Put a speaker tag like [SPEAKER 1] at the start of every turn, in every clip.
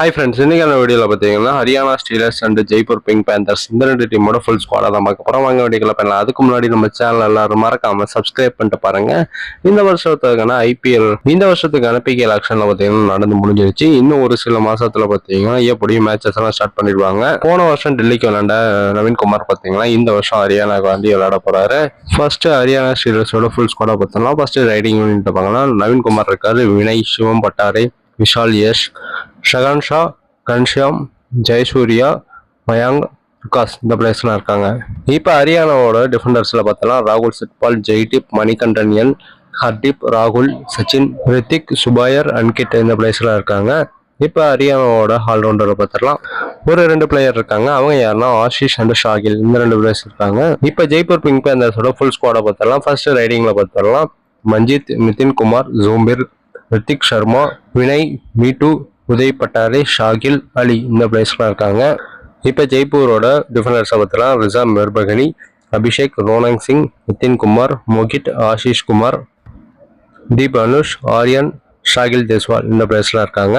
[SPEAKER 1] Hi friends, இன்னைக்கான வீடியோவில் பார்த்தீங்கன்னா Haryana stealers and Jaipur pink panthers இந்த ரெண்டு டீமோட ஃபுல் ஸ்குவாடாக தான் பார்க்க போகிறோம். வாங்க வீடியோக்களை பண்ணலாம். அதுக்கு முன்னாடி நம்ம சேனல் எல்லாரும் மறக்காம சப்ஸ்கிரைப் பண்ணிட்டு பாருங்க. இந்த வருஷத்துக்கான பிகேஎல் ஆக்ஷன்ல பார்த்தீங்கன்னா நடந்து முடிஞ்சிருச்சு. இன்னும் ஒரு சில மாசத்துல பார்த்தீங்கன்னா எப்படியும் மேட்சஸ் எல்லாம் ஸ்டார்ட் பண்ணிடுவாங்க. போன வருஷம் டெல்லிக்கு விளையாண்ட நவீன்குமார் பார்த்தீங்கன்னா இந்த வருஷம் ஹரியானாக்கு வந்து விளையாட போறாரு. ஃபர்ஸ்ட் ஹரியானா ஸ்டீலர்ஸோட ஃபுல் ஸ்குவாடாக பார்த்தோம்னா ஃபர்ஸ்ட் ரைடிங் யூனிட் பார்க்கலாம். நவீன்குமார் இருக்காரு, வினய், சிவம் பட்டாரே, விஷால், யஷ், ஷகன் ஷா, கன்ஷியாம், ஜெயசூர்யா, மயாங்க், விகாஸ் இந்த பிளேஸ்லாம் இருக்காங்க. இப்போ ஹரியானாவோட டிஃபெண்டர்ஸ்ல பார்த்தோம்னா ராகுல் சிட்பால், ஜெய்தீப், மணிகண்டன்யன், ஹர்தீப், ராகுல், சச்சின், ரித்திக், சுபாயர், அன்கிட் இந்த பிளேஸ்லாம் இருக்காங்க. இப்போ ஹரியானாவோட ஆல்ரவுண்டரை பார்த்துடலாம். ஒரு ரெண்டு பிளேயர் இருக்காங்க. அவங்க யாருன்னா ஆஷிஷ் அண்ட் ஷாகில் இந்த ரெண்டு பிளேயர்ஸ் இருக்காங்க. இப்போ ஜெய்ப்பூர் பிங்க் பேந்தர்ஸோட ஃபுல் ஸ்குவாடை பார்த்துடலாம். ஃபர்ஸ்ட் ரைடிங்ல பார்த்துடலாம். மஞ்சித், நிதின் குமார், ஜோம்பிர், ரித்திக் சர்மா, வினய், மீட்டு, உதய் பட்டாரே, ஷாகில், அலி இந்த பிளேஸ்லாம் இருக்காங்க. இப்போ ஜெய்ப்பூரோட டிஃபெண்டர்ஸை பார்த்தலாம். ரிசா மெர்பகனி, அபிஷேக், ரோனங் சிங், நிதின் குமார், மோகித், ஆஷிஷ் குமார், தீப் அனுஷ், ஆரியன், ஷாகில் தேஸ்வால் இந்த பிளேஸ்லாம் இருக்காங்க.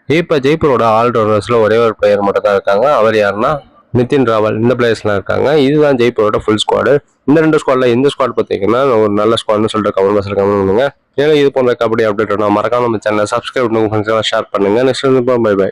[SPEAKER 1] இப்போ ஜெய்ப்பூரோட ஆல்ரவுண்டர்ஸ்ல ஒரே ஒரு பிளேயர் மட்டும் தான் இருக்காங்க. அவர் யாருன்னா நிதின் ராவல் இந்த பிளேயர்ஸ்லாம் இருக்காங்க. இதுதான் ஜெய்ப்பூரோட ஃபுல் ஸ்குவாடு. இந்த ரெண்டு ஸ்குவாட்ல எந்த ஸ்குவாட் பார்த்தீங்கன்னா ஒரு நல்ல ஸ்குவாட்னு சொல்லிட்டு கமெண்ட் பாக்ஸ்ல கமெண்ட் பண்ணுங்க. ஏன்னா இது போன்ற கபடி அப்டேட் மறக்காம நம்ம சேனலை சப்ஸ்கிரைப் பண்ணுங்க, ஷேர் பண்ணுங்க. Next bye by.